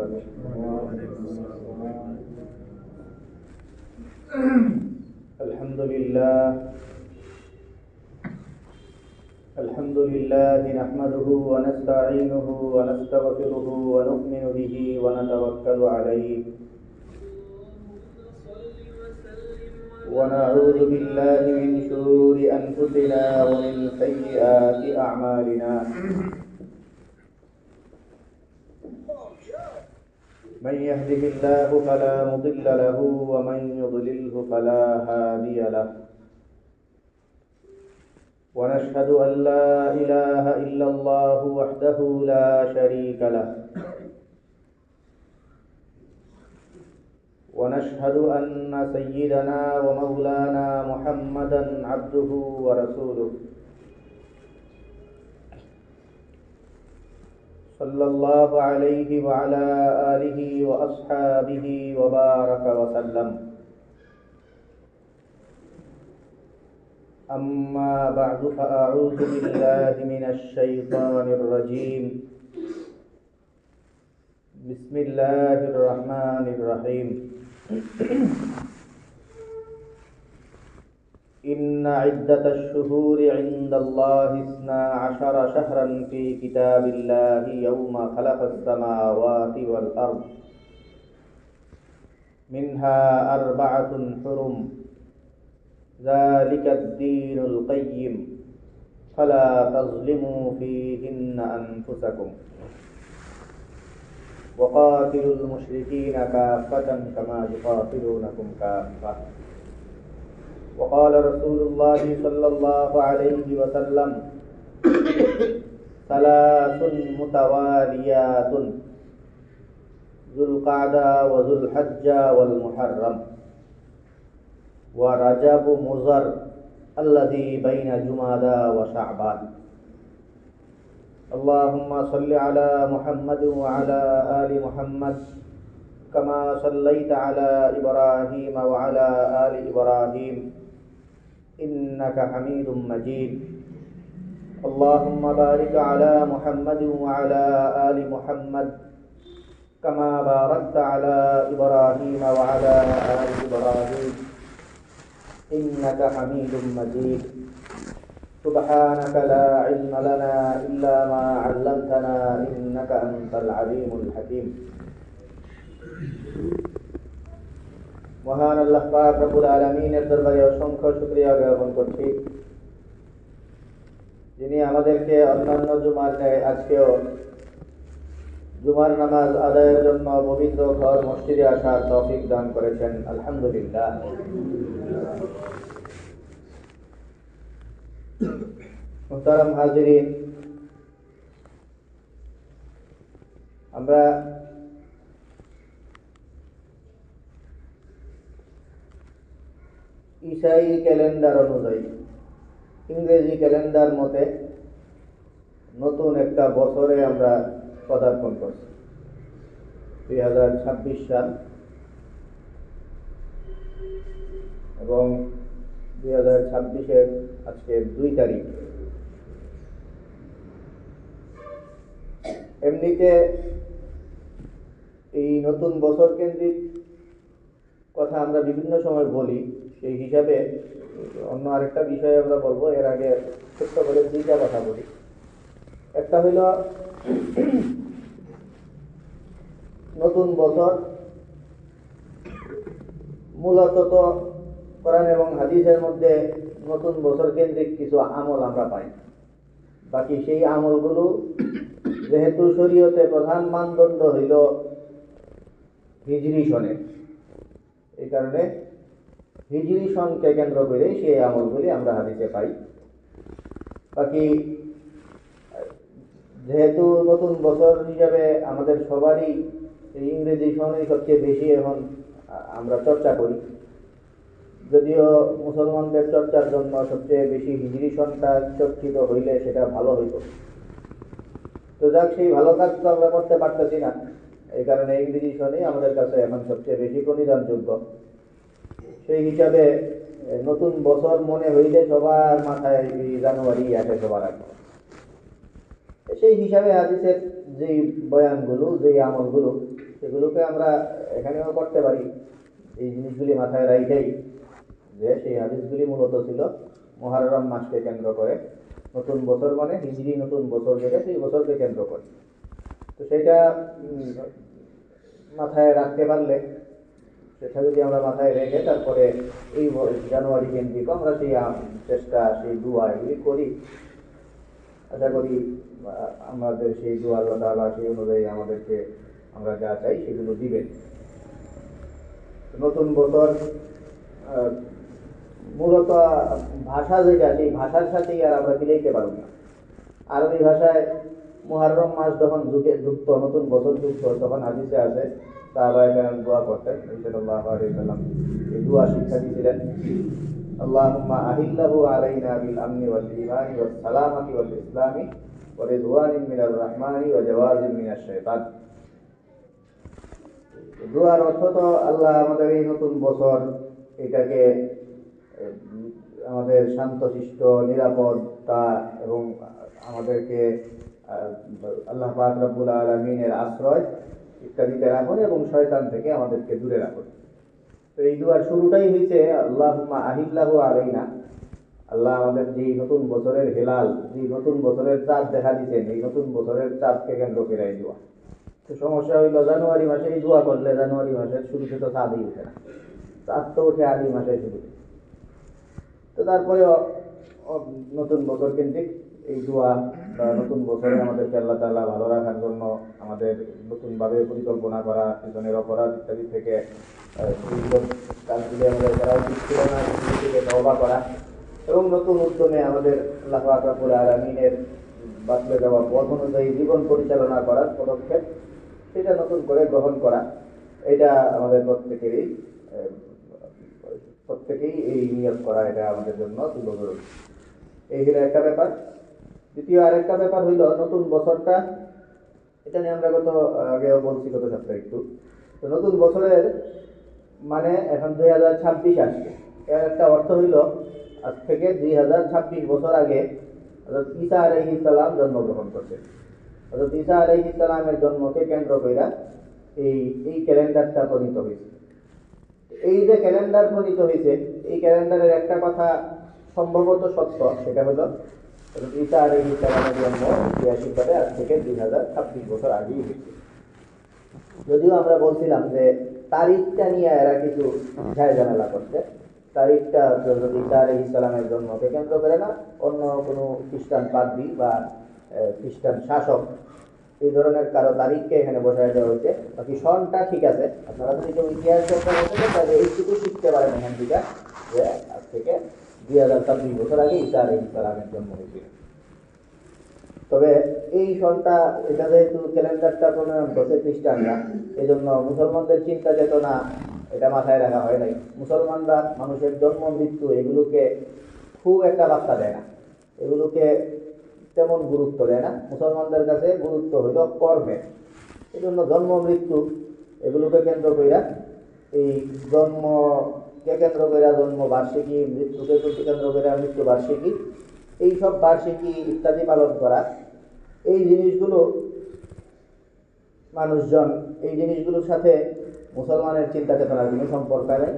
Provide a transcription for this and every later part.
الحمد لله نحمده ونستعينه ونستغفره ونؤمن به ونتوكل عليه ونعوذ بالله من شرور أنفسنا ومن سيئات أعمالنا من يهده الله فلا مضل له ومن يضلله فلا هادي له ونشهد أن لا إله إلا الله وحده لا شريك له ونشهد أن سيدنا ومولانا محمدا عبده ورسوله صلى الله عليه وعلى آله وأصحابه وبارك وسلم أما بعد فأعوذ بالله من الشيطان الرجيم بسم الله الرحمن الرحيم إن عدة الشهور عند الله 12 شهرا في كتاب الله يوم خلق السماوات والأرض منها 4 حرم ذلك الدين القيم فلا تظلموا فيهن أنفسكم وقاتلوا المشركين كافة كما يقاتلونكم كافة وقال رسول الله صلى الله عليه وسلم 3 متواليات ذو القعدة وذو الحجة والمحرم ورجب مضر الذي بين جمادى وشعبان اللهم صل على محمد وعلى آل محمد كما صليت على إبراهيم وعلى آل إبراهيم إنك حميد مجيد اللهم بارك على محمد وعلى آل محمد كما باركت على إبراهيم وعلى آل إبراهيم إنك حميد مجيد سبحانك لا علم لنا إلا ما علمتنا إنك أنت العليم الحكيم মহান আল্লাহ পাক রব্বুল আলামিনের দরবারে অসংখ্য শুকরিয়া জ্ঞাপন করছি, যিনি আমাদেরকে অন্যান্য জুমার ন্যায় আজকেও জুমার নামাজ আদায়ের জন্য পবিত্র ঘর মসজিদে আসার তৌফিক দান করেছেন। আলহামদুলিল্লাহ। মুহতারাম হাজিরিন, আমরা ঈসাই ক্যালেন্ডার অনুযায়ী, ইংরেজি ক্যালেন্ডার মতে নতুন একটা বছরে আমরা পদার্পণ করছি, 2026 সাল, এবং 2026-এর আজকে 2 তারিখ। এমনিতে এই নতুন বছর কেন্দ্রিক কথা আমরা বিভিন্ন সময় বলি, সেই হিসাবে অন্য আরেকটা বিষয় আমরা বলবো। এর আগে ছোট্ট করে 2টা কথা বলি। একটা হইল নতুন বছর মূলত তো কোরআন এবং হাদিসের মধ্যে নতুন বছর কেন্দ্রিক কিছু আমল আমরা পাই। বাকি সেই আমলগুলো যেহেতু শরীয়তে প্রধান মানদণ্ড হইল হিজরি সনের, এই কারণে হিজরি সনকে কেন্দ্র করে সেই আমলগুলি আমরা হাদিসে পাই। বাকি যেহেতু নতুন বছর হিসাবে আমাদের সবারই এই ইংরেজি সনই সবচেয়ে বেশি এখন আমরা চর্চা করি, যদিও মুসলমানদের চর্চার জন্য সবচেয়ে বেশি হিজরি সনটা চর্চিত হইলে সেটা ভালো হইত। তো যাক, সেই ভালো কাজ তো আমরা করতে পারতেছি না, এই কারণে ইংরেজি সনই আমাদের কাছে এখন সবচেয়ে বেশি প্রণিধানযোগ্য। সেই হিসাবে নতুন বছর মনে হইলে সবার মাথায় জানুয়ারি আসে সবার আগে। সেই হিসাবে হাদিসের যেই বয়ানগুলো, যেই আমলগুলো, সেগুলোকে আমরা এখানেও করতে পারি। এই জিনিসগুলি মাথায় রাখেই যে সেই হাদিসগুলি মূলত ছিল মুহররম মাসকে কেন্দ্র করে, নতুন বছর মানে হিজরি নতুন বছর যেটা, সেই বছরকে কেন্দ্র করে। তো সেটা মাথায় রাখতে পারলে, সেটা যদি আমরা মাথায় রেখে তারপরে এই জানুয়ারি কেন্দ্রিক আমরা সেই চেষ্টা, সেই দোয়া এগুলি করি, আশা করি আমাদের সেই দোয়া আল্লাহ তাআলা সেই অনুযায়ী আমাদেরকে আমরা যা চাই সেগুলো দিবেন। নতুন বছর মূলত ভাষা যেটা, সেই ভাষার সাথেই আর আমরা মিলাইতে পারব না। আরবি ভাষায় মুহররম মাস যখন যুক্ত, নতুন বছর যুক্ত, তখন হাদিসে আছে সাহাবায়ে কেরাম দোয়া করতেন, সাল্লাল্লাহু আলাইহি ওয়াসাল্লাম এই দোয়া শিক্ষা দিয়েছিলেন, আল্লাহুম্মা আহিল্লাহু আলাইনা বিল আমনি ওয়াল ঈমানি ওয়াস সালামাতি ওয়াল ইসলামি ওয়া রিদওয়ানিন মিনার রাহমানি ওয়া জাওয়াজিন মিনাশ শাইতান। দোয়ার অর্থ তো আল্লাহ আমাদের এই নতুন বছর এটাকে আমাদের শান্তশিষ্ট, নিরাপত্তা এবং আমাদেরকে আল্লাহ পাক রব্বুল আলামিনের আশ্রয় ইত্যাদিতে রাখুন এবং শয়তান থেকে আমাদেরকে দূরে রাখুন। তো এই দুয়ার শুরুটাই হয়েছে আল্লাহুম্মা আহিল্লাহু আলাইনা, আল্লাহ আমাদের যেই নতুন বছরের হেলাল, যেই নতুন বছরের চাঁদ দেখা দিচ্ছেন, এই নতুন বছরের চাঁদকে কেন্দ্র করে এই দোয়া। তো সমস্যা হইল জানুয়ারি মাসে এই দোয়া করলে জানুয়ারি মাসের শুরুতে তো চাঁদই উঠে না, চাঁদ তো উঠে আদি মাসের শুরুতে। তো তারপরে নতুন বছর কেন্দ্রিক এই দোয়া বা নতুন বছরে আমাদেরকে আল্লাহ তাআলা ভালো রাখার জন্য আমাদের নতুনভাবে পরিকল্পনা করা, পিছনের অপরাধ ইত্যাদি থেকে কাজগুলি আমাদের করা উচিত ছিল না, সেগুলি থেকে তওবা করা এবং নতুন উদ্যমে আমাদের আল্লাহ পাক রব্বুল আলামিনের বাতলে দেওয়া পথ অনুযায়ী জীবন পরিচালনা করার পদক্ষেপ, সেটা নতুন করে গ্রহণ করা, এটা আমাদের প্রত্যেকেই এই নিয়ত করা, এটা আমাদের জন্য জরুরি। এই হলো একটা ব্যাপার। দ্বিতীয় আরেকটা ব্যাপার হইল নতুন বছরটা, এটা নিয়ে আমরা আগেও বলছি গত সপ্তাহে একটু। তো নতুন বছরের মানে এখন 2026 আসছে, এর একটা অর্থ হইল আজ থেকে 2026 বছর আগে হযরত ঈসা আলাইহিস সালাম জন্মগ্রহণ করছেন। হযরত ঈসা আলাইহিস সালামের জন্মকে কেন্দ্র কইরা এই ক্যালেন্ডারটা প্রণীত হয়েছে। এই যে ক্যালেন্ডার প্রণীত হয়েছে, এই ক্যালেন্ডারের একটা কথা সম্ভবত সত্য, সেটা হলো ঈসা আলাইহিস সালামের জন্ম ঐতিহাসিকভাবে আজ থেকে 2026 বছর আগেই হয়েছে। যদিও আমরা বলছিলাম যে তারিখটা নিয়ে এরা কিছু ঝামেলা করছে, তারিখটা ঈসা আলাইহিস সালামের জন্মকে কেন্দ্র করে না, অন্য কোনো খ্রিস্টান পাদ্রী বা খ্রিস্টান শাসক এই ধরনের কারো তারিখকে এখানে বসায় দেওয়া হয়েছে। বাকি সনটা ঠিক আছে, আপনারা যদি কেউ ইতিহাস চর্চা করতে তাহলে এইটুকু শিখতে পারেন এখান থেকে যে আজ থেকে 2026 বছর আগে ঈসা আলাইহিস সালামের জন্ম হয়েছিল। তবে এই সনটা, এটা যেহেতু ক্যালেন্ডারটা প্রণয়ন করছে খ্রিস্টানরা, এই জন্য মুসলমানদের চিন্তা চেতনা এটা মাথায় রাখা হয় নাই। মুসলমানরা মানুষের জন্ম মৃত্যু এগুলোকে খুব একটা বার্তা দেয় না, এগুলোকে তেমন গুরুত্ব দেয় না। মুসলমানদের কাছে গুরুত্ব হইল কর্মে। এই জন্য জন্ম মৃত্যু এগুলোকে কেন্দ্র কইরা, এই জন্মকে কেন্দ্র কইরা জন্ম বার্ষিকী, মৃত্যুকে কেন্দ্র কইরা মৃত্যু বার্ষিকী, এইসব বার্ষিকী ইত্যাদি পালন করা, এই জিনিসগুলো মানুষজন, এই জিনিসগুলোর সাথে মুসলমানের চিন্তা চেতনার কোনো সম্পর্ক নেই।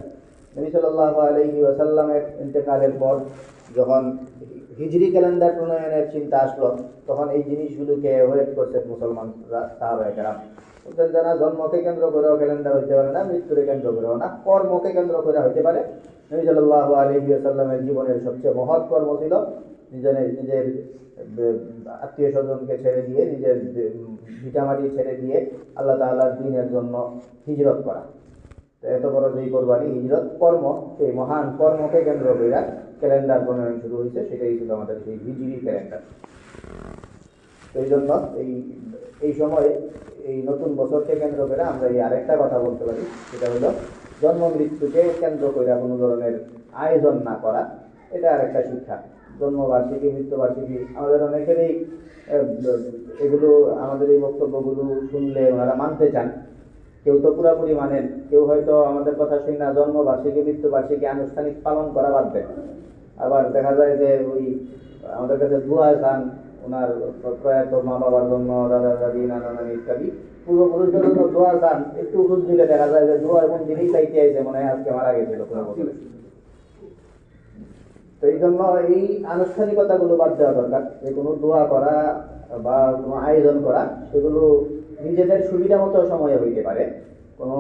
নবী সাল্লাল্লাহু আলাইহি ওয়াসাল্লামের ইন্তেকালের পর যখন হিজরি ক্যালেন্ডার প্রণয়নের চিন্তা আসলো, তখন এই জিনিসগুলোকে অ্যাভয়েড করছেন মুসলমানরা, সাহাবায়ে কেরাম বলছেন যে না, জন্মকে কেন্দ্র করেও ক্যালেন্ডার হইতে পারে না, মৃত্যুকে কেন্দ্র করেও না, কর্মকে কেন্দ্র করে হইতে পারে। নবী সাল্লাল্লাহু আলাইহি ওয়াসাল্লামের জীবনের সবচেয়ে মহৎ কর্ম ছিল নিজের আত্মীয় স্বজনকে ছেড়ে দিয়ে, নিজের ভিটামাটি ছেড়ে দিয়ে আল্লাহ তাআলার দ্বীনের জন্য হিজরত করা। এত বড় যেই কোরবানি হিজরত কর্ম, সেই মহান কর্মকে কেন্দ্র করে ক্যালেন্ডার প্রণয়ন শুরু হয়েছে, সেটাই ছিল আমাদের সেই হিজরি ক্যালেন্ডার। সেই জন্য এই সময় এই নতুন বছরকে কেন্দ্র করে আমরা এই আরেকটা কথা বলতে পারি, সেটা হলো জন্ম মৃত্যুকে কেন্দ্র করে কোনো ধরনের আয়োজন না করা, এটা আরেকটা শিক্ষা। জন্মবার্ষিকী, মৃত্যুবার্ষিকী আমাদের অনেকেরই এগুলো, আমাদের এই বক্তব্যগুলো শুনলে ওনারা মানতে চান, কেউ তো পুরাপুরি মানেন, কেউ হয়তো আমাদের কথা শুনে না জন্মবার্ষিকী, মৃত্যুবার্ষিকী আনুষ্ঠানিক পালন করা বাদ দেন। আবার দেখা যায় যে ওই আমাদের কাছে দোয়া চান, ওনার প্রয়াত মা বাবার জন্য, দাদা দাদি, নানা নানি ইত্যাদি পূর্বপুরুষদের জন্য দোয়া চান, একটু খোঁজ দিলে দেখা যায় যে দোয়া এমন দিনেই চাইতে আইছে মনে হয় আজকে মারা গেছিল কোনো বছরে। তো এই জন্য এই আনুষ্ঠানিকতাগুলো বাদ দেওয়া দরকার। যে কোনো দোয়া করা বা কোনো আয়োজন করা সেগুলো নিজেদের সুবিধা মতো সময়ে হইতে পারে। কোনো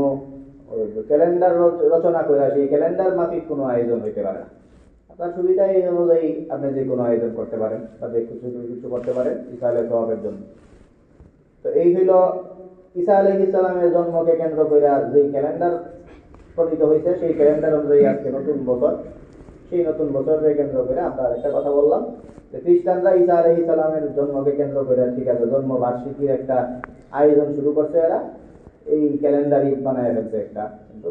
ক্যালেন্ডার রচনা করে সেই ক্যালেন্ডার মাফিক কোনো আয়োজন হইতে পারে না। আপনার সুবিধা এই অনুযায়ী আপনি যে কোনো আয়োজন করতে পারেন বা যে কিছু করতে পারেন ঈসা আলাইহিস সালামের জন্য। তো এই হইল ঈসা আলাইহিস সালামের জন্মকে কেন্দ্র করে যে ক্যালেন্ডার প্রণীত হয়েছে সেই ক্যালেন্ডার অনুযায়ী আজকে নতুন বছর। সেই নতুন বছরকে কেন্দ্র করে আমরা একটা কথা বললাম যে খ্রিস্টানরা ঈসা আলাইহিস সালামের জন্মকে কেন্দ্র করে ঠিক আছে জন্ম বার্ষিকীর একটা আয়োজন শুরু করছে, এরা এই ক্যালেন্ডারই বানায় ফেলছে একটা। কিন্তু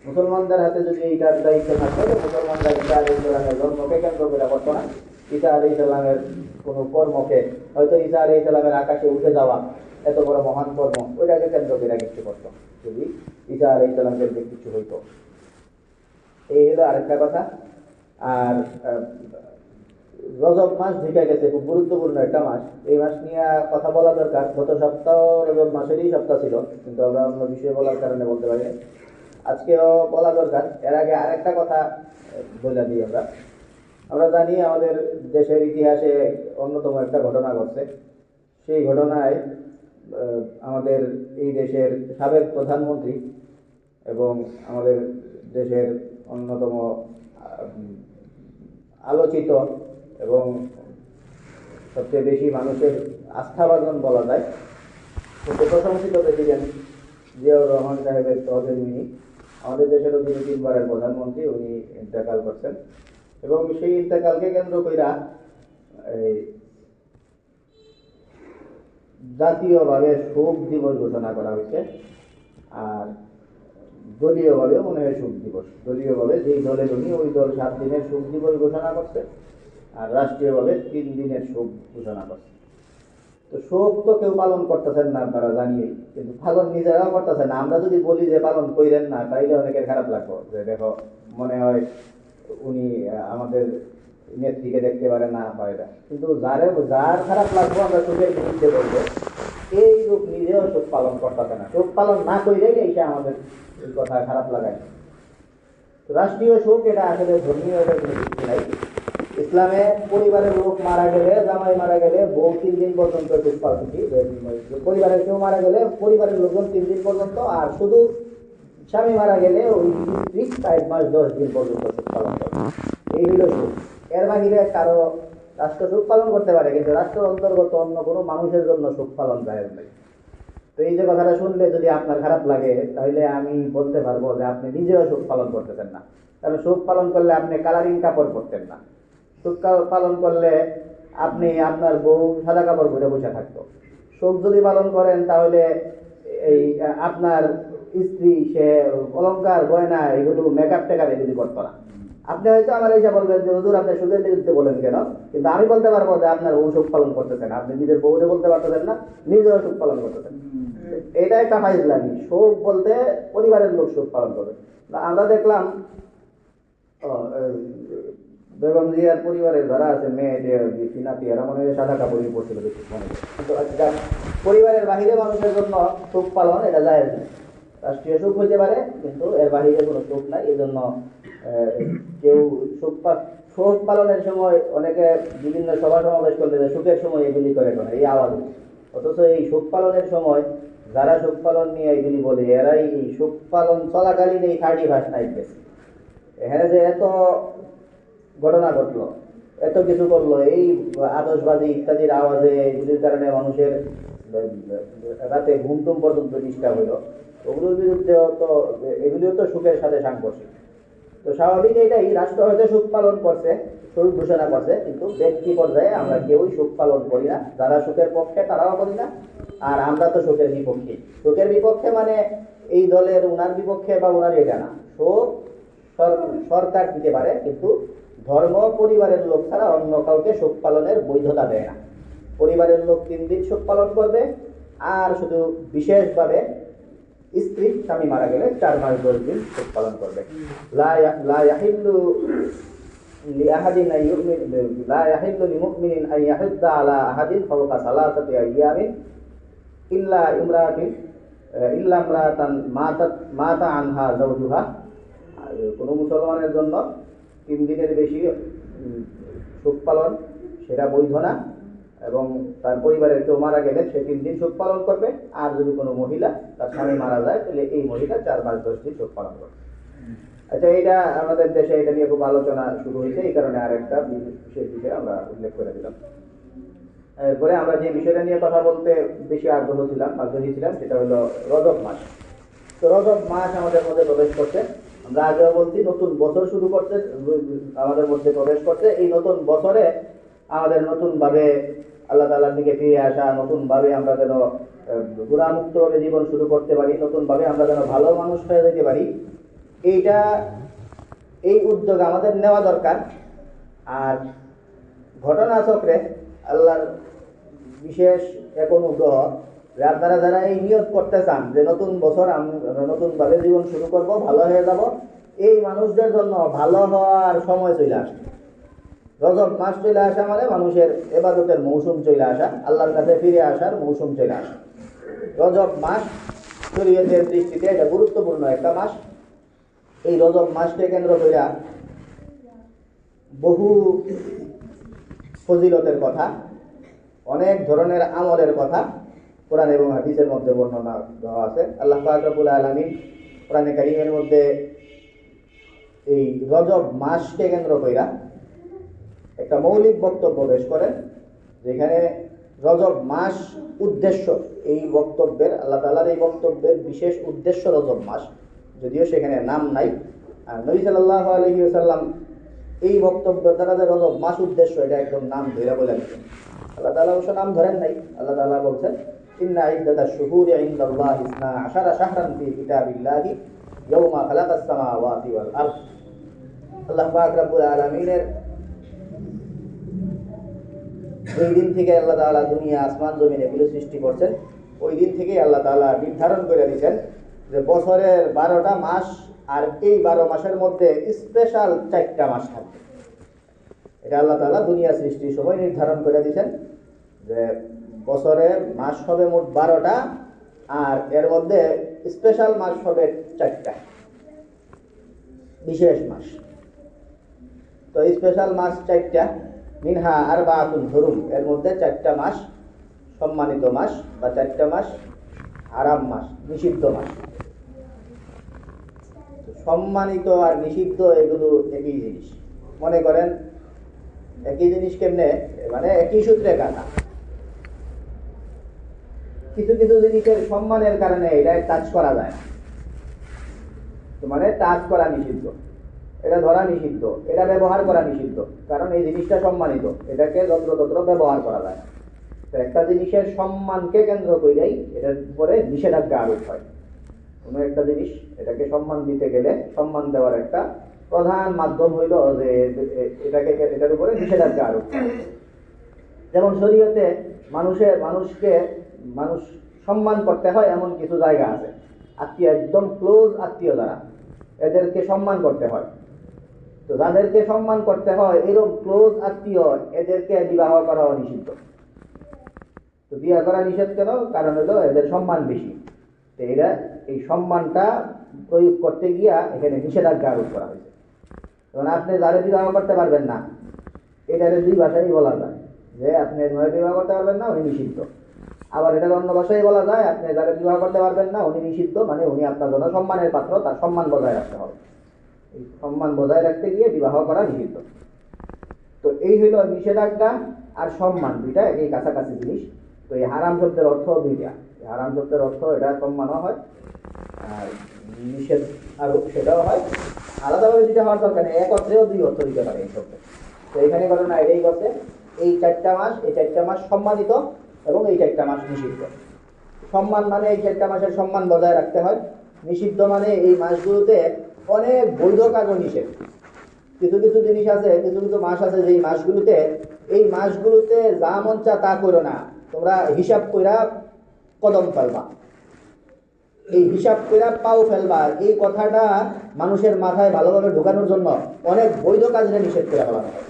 মুসলমানদের হাতে যদি এইটার দায়িত্ব থাকতো, মুসলমানরা ঈসা আলাইহিস সালামের জন্মকে কেন্দ্র করে করতো না, ঈসা আলাইহিস সালামের কোনো কর্মকে, হয়তো ঈসা আলাইহিস সালামের আকাশে উঠে যাওয়া এত বড় মহান কর্ম, ওইটাকে কেন্দ্র করে কিছু করতো যদি ঈসা আলাইহিস সালামের কিছু হইতো। এই হলো আরেকটা কথা। আর রজব মাস ঢুকে গেছে, খুব গুরুত্বপূর্ণ একটা মাস। এই মাস নিয়ে কথা বলা দরকার। গত সপ্তাহ রজব মাসেরই সপ্তাহ ছিল, কিন্তু আমরা অন্য বিষয়ে বলার কারণে বলতে পারি আজকেও বলা দরকার। এর আগে আরেকটা কথা বলে দিই। আমরা জানি আমাদের দেশের ইতিহাসে অন্যতম একটা ঘটনা ঘটছে। সেই ঘটনায় আমাদের এই দেশের সাবেক প্রধানমন্ত্রী এবং আমাদের দেশের অন্যতম আলোচিত এবং সবচেয়ে বেশি মানুষের আস্থাভাজন বলা যায় কিন্তু প্রশংসিত প্রেসিডেন্ট জিয়াউর রহমান সাহেবের সহধর্মিণী, আমাদের দেশেরও তিনি 3 বারের প্রধানমন্ত্রী, উনি ইন্তেকাল করছেন। এবং সেই ইন্তেকালকে কেন্দ্র কইরা জাতীয়ভাবে শোক দিবস ঘোষণা করা হয়েছে। আর দলীয়ভাবে মনে হয় শোক দিবস, দলীয়ভাবে যেই দলের উনি ওই দল 7 দিনের শোক দিবস ঘোষণা করছে, আর রাষ্ট্রীয়ভাবে 3 দিনের শোক ঘোষণা করছে। তো শোক তো কেউ পালন করতেছেন না, আপনারা জানিয়েই, কিন্তু পালন নিজেরাও করতেছেন না। আমরা যদি বলি যে পালন করেন না, তাইলে অনেকের খারাপ লাগবে যে দেখো মনে হয় উনি আমাদের নেত্রীকে দেখতে পারে না পারে। কিন্তু যার খারাপ লাগবে আমরা শোকের বিরুদ্ধে বলবো, এই লোক নিজেও শোক পালন করতেছে না। শোক পালন না করেই এইটা আমাদের এই কথা খারাপ লাগায়। রাষ্ট্রীয় শোক এটা আসলে ধর্মীয় কোনো ভিত্তি নাই। ইসলামে পরিবারের লোক মারা গেলে, জামাই মারা গেলে বউ 3 দিন পর্যন্ত শোক পালন করি। পরিবারের কেউ মারা গেলে পরিবারের লোকজন 3 দিন পর্যন্ত, আর শুধু স্বামী মারা গেলে ওই স্ত্রী 4 মাস 10 দিন পর্যন্ত শোক পালন করে। এই হইল শোক। এর বাহিরে কারো রাষ্ট্র শোক পালন করতে পারে, কিন্তু রাষ্ট্রের অন্তর্গত অন্য কোনো মানুষের জন্য শোক পালন যায় না। তো এই যে কথাটা শুনলে যদি আপনার খারাপ লাগে, তাহলে আমি বলতে পারবো যে আপনি নিজেও শোক পালন করতেছেন না। কারণ শোক পালন করলে আপনি কালারিং কাপড় পরতেন না। শোক পালন করলে আপনি আপনার বউ সাদা কাপড় পরে বসে থাকতো। শোক যদি পালন করেন তাহলে এই আপনার স্ত্রী সে অলংকার গয়না এগুলো মেকআপ টেকআপ এগুলি করতো না। আপনি হয়তো আমার এইসব বলবেন যে হুজুর আপনি শোকের বিরুদ্ধে বলেন কেন, কিন্তু আমি বলতে পারবো যে আপনার বউ শোক পালন করতেছেন, আপনি নিজের বউরে বলতে পারতেছেন না, নিজেও শোক পালন করতেছেন। এটা একটা ফাইজলামি। শোক বলতে পরিবারের লোক শোক পালন করবে। আমরা দেখলাম বেগম জিয়ার পরিবারের যারা আছে, মেয়ে নাতি, এরা মনে হয় সাদা কাপড়ই পড়ছিল বেশি মনে হয়। কিন্তু পরিবারের বাহিরে মানুষের জন্য শোক পালন এটা যায় না। রাষ্ট্রীয় শোক হইতে পারে, কিন্তু এর বাহিরে কোনো শোক নাই। এই জন্য কেউ শোক পালনের সময় অনেকে বিভিন্ন সভা সমাবেশ করলে শোকের সময় এগুলি করে না, এই আওয়াজ। অথচ এই শোক পালনের সময় যারা শোক পালন নিয়ে এগুলি বলে, এরাই এই শোক পালন চলাকালীন এই 31st নাইট গেছে। এখানে যে এত ঘটনা ঘটলো, এত কিছু করলো, এই আতশবাজি ইত্যাদির আওয়াজে এগুলির কারণে মানুষের রাতে ঘুমটুম পর্যন্ত ডিস্টার্ব হইল, ওগুলোর বিরুদ্ধেও তো এগুলিও তো শোকের সাথে সাংঘর্ষিক। তো স্বাভাবিক এটাই, রাষ্ট্র হয়তো শোক পালন করছে, শোক ঘোষণা করছে, কিন্তু ব্যক্তি পর্যায়ে আমরা কেউই শোক পালন করি না। যারা শোকের পক্ষে তারাও করি না, আর আমরা তো শোকের বিপক্ষে। শোকের বিপক্ষে মানে এই দলের উনার বিপক্ষে বা উনার এটা না। শোক সরকার দিতে পারে, কিন্তু ধর্ম পরিবারের লোক ছাড়া অন্য কাউকে শোক পালনের বৈধতা দেয় না। পরিবারের লোক 3 দিন শোক পালন করবে, আর শুধু বিশেষভাবে স্ত্রী স্বামী মারা গেলে 4 মাস 10 দিন শোক পালন করবে। লা ইয়াহিল্লু লিআহাদিন আন ইউমিন লা ইয়াহিল্লু লিমুমিনিন আন ইয়াহিদ্দা আলা আহাদিন ফাওকা সালাসাতি আইয়ামিন ইল্লা ইমরাতিন ইল্লা ইমরাতান মাতা আনহা যাওজুহা। কোনো মুসলমানের জন্য 3 দিনের বেশি শোক পালন সেটা বৈধ না, এবং তার পরিবারের কেউ মারা গেলে সে 3 দিন শোক পালন করবে। আর যদি কোনো মহিলা তার স্বামী মারা যায় তাহলে এই মহিলা 4 মাস 10 দিন শোক পালন করবে। আচ্ছা, এটা আমাদের দেশে এটা নিয়ে খুব আলোচনা শুরু হয়েছে, এই কারণে আরেকটা বিশেষ বিষয় আমরা উল্লেখ করে দিলাম। এরপরে আমরা যে বিষয়টা নিয়ে কথা বলতে বেশি আগ্রহী ছিলাম সেটা হলো রজব মাস। তো রজব মাস আমাদের মধ্যে প্রবেশ করছে। আমরা আগেও বলছি নতুন বছর শুরু করতে আমাদের মধ্যে প্রবেশ করছে। এই নতুন বছরে আমাদের নতুনভাবে আল্লাহ তাআলার দিকে ফিরে আসা, নতুনভাবে আমরা যেন গুনাহমুক্তভাবে জীবন শুরু করতে পারি, নতুনভাবে আমরা যেন ভালো মানুষ হয়ে যেতে পারি, এই উদ্যোগ আমাদের নেওয়া দরকার। আর ঘটনাচক্রে আল্লাহর বিশেষ এক অনুগ্রহ, আপনারা যারা এই নিয়ত করতে চান যে নতুন বছর আমরা নতুনভাবে জীবন শুরু করব, ভালো হয়ে যাব, এই মানুষদের জন্য ভালো হওয়ার সময় চলে আসে। রজব মাস চলে আসা মানে মানুষের ইবাদতের মৌসুম চলে আসা, আল্লাহর কাছে ফিরে আসার মৌসুম চলে আসা। রজব মাস শরীয়তের দৃষ্টিতে এটা গুরুত্বপূর্ণ একটা মাস। এই রজব মাসকে কেন্দ্র করে বহু ফজিলতের কথা, অনেক ধরনের আমলের কথা কোরআন এবং হাদিসের মধ্যে বর্ণনা দেওয়া আছে। আল্লাহ পাক রব্বুল আলামিন কোরআনে কারীমের মধ্যে এই রজব মাসকে কেন্দ্র করে একটা মৌলিক বক্তব্য পেশ করেন, যেখানে রজব মাস উদ্দেশ্য, এই বক্তব্যের আল্লাহ তাআলার এই বক্তব্যের বিশেষ উদ্দেশ্য রজব মাস, যদিও সেখানে নাম নাই। আর নবী সাল্লাল্লাহু আলাইহি ওয়াসাল্লাম এই বক্তব্যের দ্বারা যে রজব মাস উদ্দেশ্য এটা একদম নাম ধরে বলেন। আল্লাহ তাআলা অবশ্য নাম ধরেন নাই। আল্লাহ তাআলা বলছেন ইন্না ইদ্দাতাশ শুহুরি ইনদাল্লাহি 12 শাহরান ফি কিতাবিল্লাহি ইয়াওমা খালাকাস সামাওয়াতি ওয়াল আরদ। আল্লাহ পাক রব্বুল আলামিনের ওই দিন থেকে আল্লাহ তাআলা দুনিয়া আসমান জমিন এগুলো সৃষ্টি করছেন, ওই দিন থেকে আল্লাহ তাআলা নির্ধারণ করে দিয়েছেন যে বছরের 12টা মাস, আর এই 12 মাসের মধ্যে স্পেশাল 4টা মাস থাকবে। এটা আল্লাহ তাআলা দুনিয়া সৃষ্টির সময় নির্ধারণ করে দিয়েছেন যে বছরে মাস হবে মোট 12টা, আর এর মধ্যে স্পেশাল মাস হবে 4টা বিশেষ মাস। তো স্পেশাল মাস 4টা, মিনহা আরবাআতুন হুরুম, এর মধ্যে 4টা মাস সম্মানিত মাস বা 4টা মাস হারাম মাস, নিষিদ্ধ মাস। সম্মানিত আর নিষিদ্ধ এগুলো একই জিনিস। মনে করেন একই জিনিস কেমনে, মানে একই সূত্রে কাটা। কিছু কিছু জিনিসের সম্মানের কারণে এটা টাচ করা যায় না, তো মানে টাচ করা নিষিদ্ধ, এটা ধরা নিষিদ্ধ, এটা ব্যবহার করা নিষিদ্ধ, কারণ এই জিনিসটা সম্মানিত, এটাকে যত্রতত্র ব্যবহার করা যায় না। তো একটা জিনিসের সম্মানকে কেন্দ্র করেই এটার উপরে নিষেধাজ্ঞা আরোপ হয়। কোনো একটা জিনিস এটাকে সম্মান দিতে গেলে সম্মান দেওয়ার একটা প্রধান মাধ্যম হইল যে এটার উপরে নিষেধাজ্ঞা আরোপ করা। যেমন শরীয়তে মানুষ সম্মান করতে হয় এমন কিছু জায়গা আছে, আত্মীয়, একদম ক্লোজ আত্মীয় যারা, এদেরকে সম্মান করতে হয়। তো যাদেরকে সম্মান করতে হয় এরকম ক্লোজ আত্মীয়, এদেরকে বিবাহ করা নিষিদ্ধ। তো বিবাহ করা নিষেধ কেন? কারণ হলো এদের সম্মান বেশি। তো এরা এই সম্মানটা প্রয়োগ করতে গিয়া এখানে নিষেধাজ্ঞা আরোপ করা হয়েছে। কারণ আপনি যারা বিবাহ করতে পারবেন না, এটার 2 ভাষায় বলা যায় যে আপনি যারা বিবাহ করতে পারবেন না উনি নিষিদ্ধ। আবার এটার অন্য ভাষায় বলা যায় আপনি যারা বিবাহ করতে পারবেন না উনি নিষিদ্ধ, মানে উনি আপনার জন্য সম্মানের পাত্র, তার সম্মান বজায় রাখতে হবে। এই সম্মান বজায় রাখতে গিয়ে বিবাহ করা নিষিদ্ধ। তো এই হইল নিষেধাজ্ঞা আর সম্মান, দুইটা এই কাছাকাছি জিনিস। তো এই হারাম শব্দের অর্থ দুইটা। হারাম শব্দের অর্থ এটা সম্মানও হয়, আর নিষেধ আর সেটাও হয়। আলাদাভাবে যেটা হওয়ার দরকার নেই, একত্রেও 2 অর্থ দিতে পারে এই শব্দে। তো এখানে ঘটনা এটাই করছে, এই 4টা মাস, এই 4টা মাস সম্মানিত এবং এই 4টা মাস নিষিদ্ধ। সম্মান মানে এই 4টা মাসের সম্মান বজায় রাখতে হয়, নিষিদ্ধ মানে এই মাসগুলোতে অনেক বৈধ কাজ নিষেধ। কিছু কিছু জিনিস আছে, কিছু কিছু মাস আছে যে এই মাসগুলোতে যা মন চা তা করো না, তোমরা হিসাব কইরা কদম ফেলবা। এই হিসাব করে পাও ফেলবা এই কথাটা মানুষের মাথায় ভালোভাবে ঢোকানোর জন্য অনেক বৈধ কাজে নিষেধ করে ফেলানো হয়।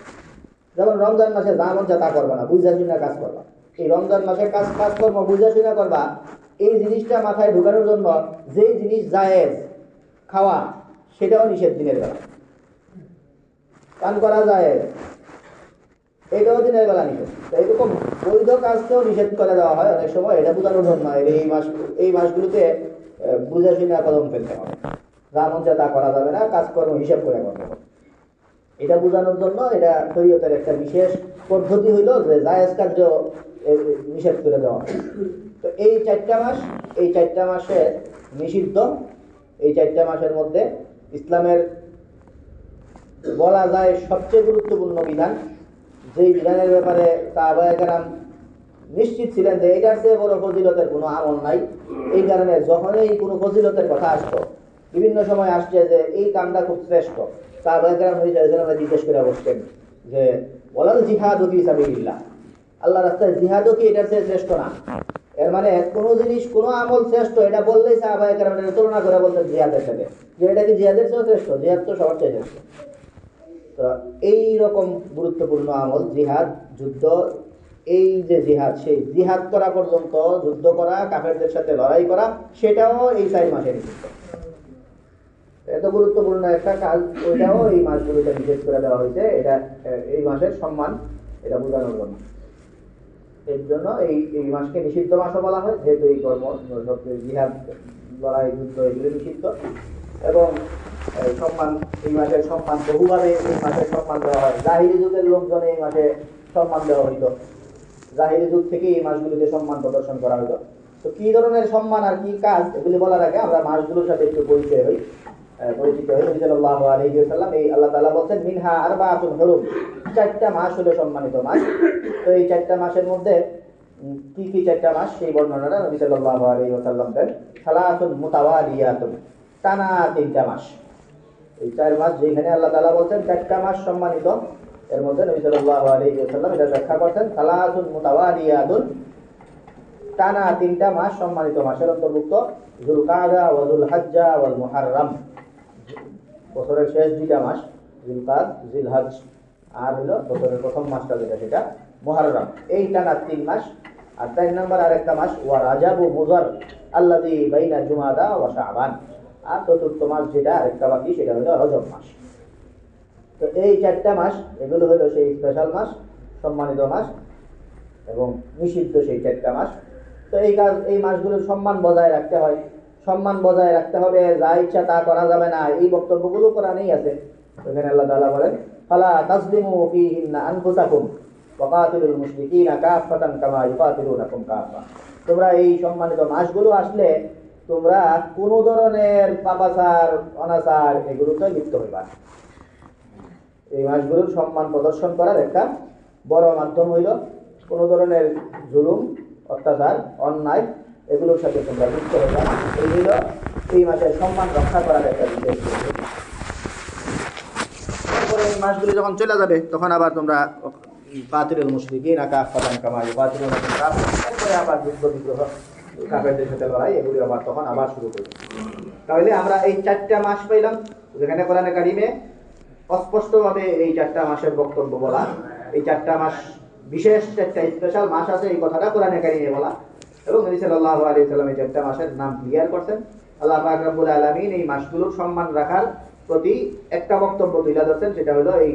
যেমন রমজান মাসে যা মন তা করবা না, বুঝা শুনে কাজ করবা। এই রমজান মাসে কাজকর্ম বুঝা শুনে করবা, এই জিনিসটা মাথায় ঢোকানোর জন্য যেই জিনিস জায়েজ খাওয়া সেটাও নিষেধ দিনের বেলা। পান করা যায় এটাও দিনের বেলা নিষেধ। এরকম বৈধ কাজকেও নিষেধ করে দেওয়া হয় অনেক সময়, এটা বোঝানোর জন্য এই মাসগুলোতে বুঝে শুনে কদম ফেলতে হবে, যা মন তা করা যাবে না, কাজকর্ম হিসাব করে করতে হবে। এটা বোঝানোর জন্য এটা শরীয়তের একটা বিশেষ পদ্ধতি হইল যে জায়েজ কার্য নিষেধ করে দেওয়া হয়। তো এই 4টা মাস, এই 4টা মাসে নিষিদ্ধ। এই 4টা মাসের মধ্যে ইসলামের বলা যায় সবচেয়ে গুরুত্বপূর্ণ বিধান, যেই বিধানের ব্যাপারে সাহাবায়ে কেরাম নিশ্চিত ছিলেন যে এটার চেয়ে বড় ফজিলতের কোনো আমল নাই। এই কারণে যখনই কোনো ফজিলতের কথা আসতো, বিভিন্ন সময় আসছে যে এই কামটা খুব শ্রেষ্ঠ, সাহাবায়ে কেরাম জিজ্ঞেস করে বসতেন যে বলা তো জিহাদ ফি সাবিলিল্লাহ, আল্লাহ রাস্তায় জিহাদও কি এটার চেয়ে শ্রেষ্ঠ না? এর মানে কোনো জিনিস কোনো আমল শ্রেষ্ঠ এটা বললেই সাহাবায়ে কেরাম এটা তুলনা করে বলতেন জিহাদের সাথে, যে এটা কি জিহাদের চেয়েও শ্রেষ্ঠ? জিহাদ তো সবার চেয়ে শ্রেষ্ঠ। তো এই রকম গুরুত্বপূর্ণ আমল জিহাদ, যুদ্ধ, এই যে জিহাদ, সেই জিহাদ করা পর্যন্ত, যুদ্ধ করা, কাফেরদের সাথে লড়াই করা, সেটাও এই 4 মাসে নিষিদ্ধ। এত গুরুত্বপূর্ণ একটা কাজ, ওইটাও এই মাসগুলোতে নিষেধ করে দেওয়া হয়েছে। এটা এই মাসের সম্মান এটা বোঝানোর জন্য, এর জন্য এই মাসকে নিষিদ্ধ মাসও বলা হয়, যেহেতু এই কর্ম জিহাদ, লড়াই, যুদ্ধ এগুলো নিষিদ্ধ। এবং সম্মান, এই মাসের সম্মান বহুভাবে এই মাসের সম্মান দেওয়া হয়। জাহিরি যুগের লোকজন এই মাসে সম্মান দেওয়া হইত, জাহিরি যুগ থেকে এই মাসগুলিতে সম্মান প্রদর্শন করা হইত। তো কি ধরনের সম্মান আর কি কাজ এগুলি বলার আগে আমরা মাসগুলোর সাথে একটু পরিচিত হই। নবী সাল্লাল্লাহু আলাইহি ওয়াসাল্লাম এই আল্লাহ তাআলা বলেন মিনহা আরবাতুন হুরুম, 4টা মাস হলো সম্মানিত মাস। তো এই 4টা মাসের মধ্যে কি কি 4টা মাস সেই বর্ণনাটা নবী সাল্লাল্লাহু আলাইহি ওয়াসাল্লাম দেন। সালাতুন মুতাওয়ালিয়াতুন, টানা 3টা মাস। এই 4 মাস যেখানে আল্লাহ তাআলা বলেন 4টা মাস সম্মানিত, এর মধ্যে নবী সাল্লাল্লাহু আলাইহি ওয়াসাল্লাম এটা ব্যাখ্যা করতেন সালাতুন মুতাওয়ালিয়াতুন, টানা 3টা মাস সম্মানিত মাসের অন্তর্ভুক্ত যুলকাদা ওয়া যুলহজ্জা ওয়াল মুহররম। বছরের শেষ 2টা মাস যুলকাদ, জিলহজ, আর হলো বছরের প্রথম মাসটা যেটা সেটা মুহররম। এই টানা 3 মাস। আর 4 নম্বর আরেকটা মাস ওয়া রাজাব ও মুযার আল্লাযী বাইনা জুমাদা ওয়া শাবান। আর 4র্থ মাস যেটা আরেকটা বাকি সেটা হলো রজব মাস। তো এই 4টা মাস এগুলো হলো সেই স্পেশাল মাস, সম্মানিত মাস এবং নিষিদ্ধ সেই 4টা মাস। তো এই মাসগুলোর সম্মান বজায় রাখতে হয়, সম্মান বজায় রাখতে হবে, যা ইচ্ছা তা করা যাবে না, এই বক্তব্যগুলো কোরআনেই আছে। এখানে আল্লাহ তাআলা বলেন ফালা তাজলিমু ফীহিন্না আনফুসাকুম ওয়া কাতিলুল মুশরিকিনা কাফাতান কামা ইউকাতিলুনাকুম কাফা। তোমরা এই সম্মানিত মাসগুলো আসলে তোমরা কোনো ধরনের পাপাচার, অনাচার এগুলোতে লিপ্ত হইবা না। এই মাসগুলোর সম্মান প্রদর্শন করার একটা বড় মাধ্যম হইল কোনো ধরনের জুলুম, অত্যাচার, অন্যায় এগুলোর সাথে তোমরা যুক্ত হইবা না। এই হইল এই মাসের সম্মান রক্ষা করার একটা বিশেষ। তারপরে এই মাসগুলি যখন চলে যাবে তখন আবার তোমরা কাতিলুল মুশরিকিনা কাফাতান কামা ইউকাতিলুনাকুম কাফা, তারপরে আবার যুদ্ধ বিগ্রহ, কাফেরদের সাথে লড়াই এগুলি আবার তখন আবার শুরু করবে। তাহলে আমরা এই 4টা মাস পাইলাম, যেখানে কোরআনে কারিমে অস্পষ্টভাবে এই 4টা মাসের বক্তব্য বলা। এই 4টা মাস বিশেষ 4টা স্পেশাল মাস আছে, এই কথাটা কোরআনে কারিমে বলা। এবং নবী সাল্লাল্লাহু আলাইহি ওয়াসাল্লাম এই 4টা মাসের নাম ক্লিয়ার করছেন। আল্লাহ পাক রব্বুল আলামিন এই মাসগুলোর সম্মান রাখার প্রতি একটা বক্তব্য তুলে ধরছেন, সেটা হলো এই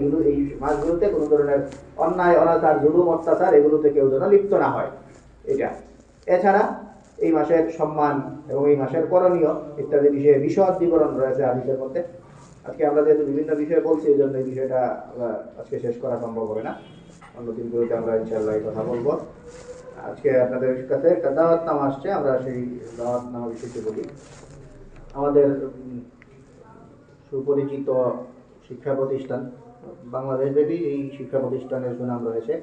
মাসগুলোতে কোনো ধরনের অন্যায়, অনাচার, জুলুম, অত্যাচার এগুলোতে কেউ যেন লিপ্ত না হয়, এটা। এছাড়া এই মাসের সম্মান এবং এই মাসের করণীয় ইত্যাদি বিষয়ে বিশদ বিবরণ রয়েছে হাদিসের মধ্যে। আজকে আমরা যেহেতু বিভিন্ন বিষয়ে বলছি, এই জন্য এই বিষয়টা আজকে শেষ করা সম্ভব হবে না, অন্য দিনগুলোতে আমরা ইনশাআল্লাহ কথা বলবো। আজকে আপনাদের কাছে একটা দাওয়াতনামা আসছে, আমরা সেই দাওয়াতনামা বিষয়টি বলি। আমাদের সুপরিচিত শিক্ষা প্রতিষ্ঠান, বাংলাদেশব্যাপী এই শিক্ষা প্রতিষ্ঠানের সুনাম রয়েছে,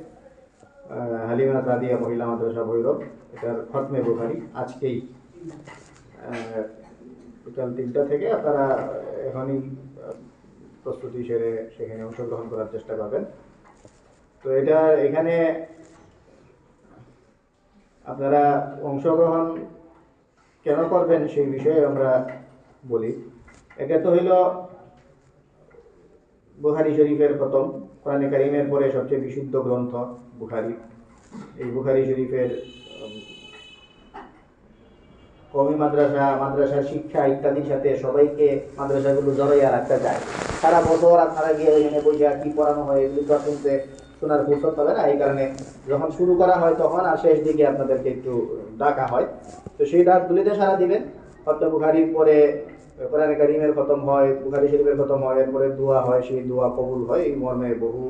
হালিমা সাদিয়া মহিলা মাদ্রাসা ভৈরব, এটার খতমে বুখারী আজকেই বিকাল 3টা থেকে আপনারা এখনই প্রস্তুতি সেরে সেখানে অংশগ্রহণ করার চেষ্টা করবেন। তো এখানে আপনারা অংশগ্রহণ কেন করবেন সেই বিষয়ে আমরা বলি। এটা তো হইল বুখারী শরীফের খতম, কোরআনে কারিমের পরে সবচেয়ে বিশুদ্ধ গ্রন্থ বুখারী। এই বুখারী শরীফের কওমি মাদ্রাসা, মাদ্রাসার শিক্ষা ইত্যাদির সাথে সবাইকে মাদ্রাসাগুলো জড়াইয়া রাখতে চায়। সারা বছর আপনারা গিয়ে ওইখানে বসে কি পড়ানো হয় এগুলো তো শুনতে শোনার ফুরসত হবে না। এই কারণে যখন শুরু করা হয় তখন আর শেষ দিকে আপনাদেরকে একটু ডাকা হয়। তো সেই ডাকগুলিতে সারা দিবেন। হয়তো বুখারীর পরে কোরআনে কারিমের খতম হয়, বুখারী শরীফের খতম হয়, এরপরে দোয়া হয়, সেই দোয়া কবুল হয়। এই মর্মে বহু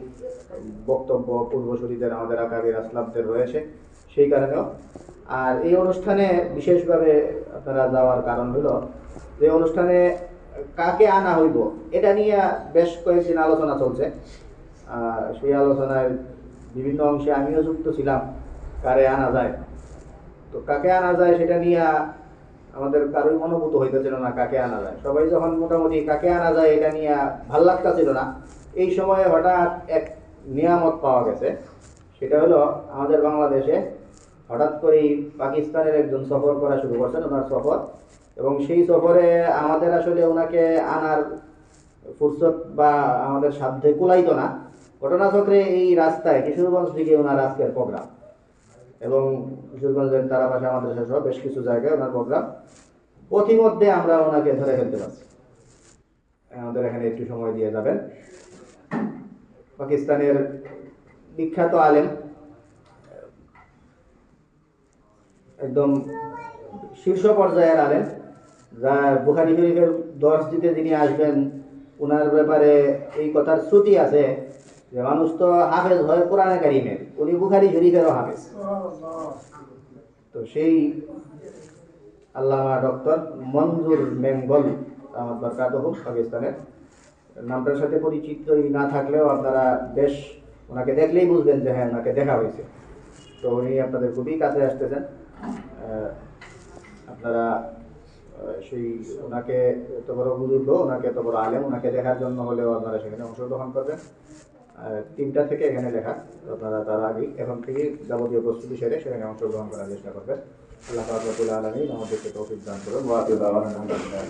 বক্তব্য পূর্বসূরীদের, আমাদের আকাবির আসলাফদের রয়েছে। সেই কারণেও আর এই অনুষ্ঠানে বিশেষভাবে আপনারা যাওয়ার কারণ হলো যে অনুষ্ঠানে কাকে আনা হইব এটা নিয়ে বেশ কয়েকদিন আলোচনা চলছে। সেই আলোচনায় বিভিন্ন অংশে আমিও যুক্ত ছিলাম, কারে আনা যায়। তো কাকে আনা যায় সেটা নিয়ে আমাদের কারোই মনোভূত হইতেছিল না কাকে আনা যায়। সবাই যখন মোটামুটি কাকে আনা যায় এটা নিয়ে ভাল লাগতেছিল না, এই সময়ে হঠাৎ এক নিয়ামত পাওয়া গেছে। সেটা হলো আমাদের বাংলাদেশে হঠাৎ করেই পাকিস্তানের একজন সফর করা শুরু করছেন, ওনার সফর। এবং সেই সফরে আমাদের আসলে ওনাকে আনার ফুরসত বা আমাদের সাধ্যে কুলাইতো না। ঘটনাচক্রে এই রাস্তায় কিশোরগঞ্জ থেকে ওনার আজকের প্রোগ্রাম, এবং কিশোরগঞ্জের তারাবাসা মাদ্রাসা সহ বেশ কিছু জায়গায় ওনার প্রোগ্রাম। পথিমধ্যে আমরা ওনাকে ধরে ফেলতে পারছি। আমাদের এখানে একটু সময় দিয়ে যাবেন। পাকিস্তানের বিখ্যাত আলেম, একদম শীর্ষ পর্যায়ের আলেম, যার বুখারী শরীফের দর্শ দিতে যিনি আসবেন, ওনার ব্যাপারে এই কথার শ্রুতি আছে যে মানুষ তো হাফেজ হয় কোরআনে কারিমের, উনি বুখারী শরীফেরও হাফেজ। তো সেই আল্লামা ডক্টর মনজুর মেঙ্গল আহমদ বরকাতহু, পাকিস্তানের, নামটার সাথে পরিচিতই না থাকলেও আপনারা বেশ ওনাকে দেখলেই বুঝবেন যে হ্যাঁ ওনাকে দেখা হয়েছে। তো উনি আপনাদের খুবই কাছে আসতেছেন। আপনারা সেই ওনাকে এত বড় বুজুর্গ, ওনাকে এত বড় আলেম, ওনাকে দেখার জন্য হলেও আপনারা সেখানে অংশগ্রহণ করবেন। 3টা থেকে এখানে লেখা, আপনারা তার আগেই এখন থেকে যাবতীয় প্রস্তুতি সেরে সেখানে অংশগ্রহণ করার চেষ্টা করবেন। আল্লাহ পাক রব্বুল আলামিন আমাদেরকে তৌফিক দান করুন। ওয়া আখিরু দাওয়ানা আলহামদুলিল্লাহ।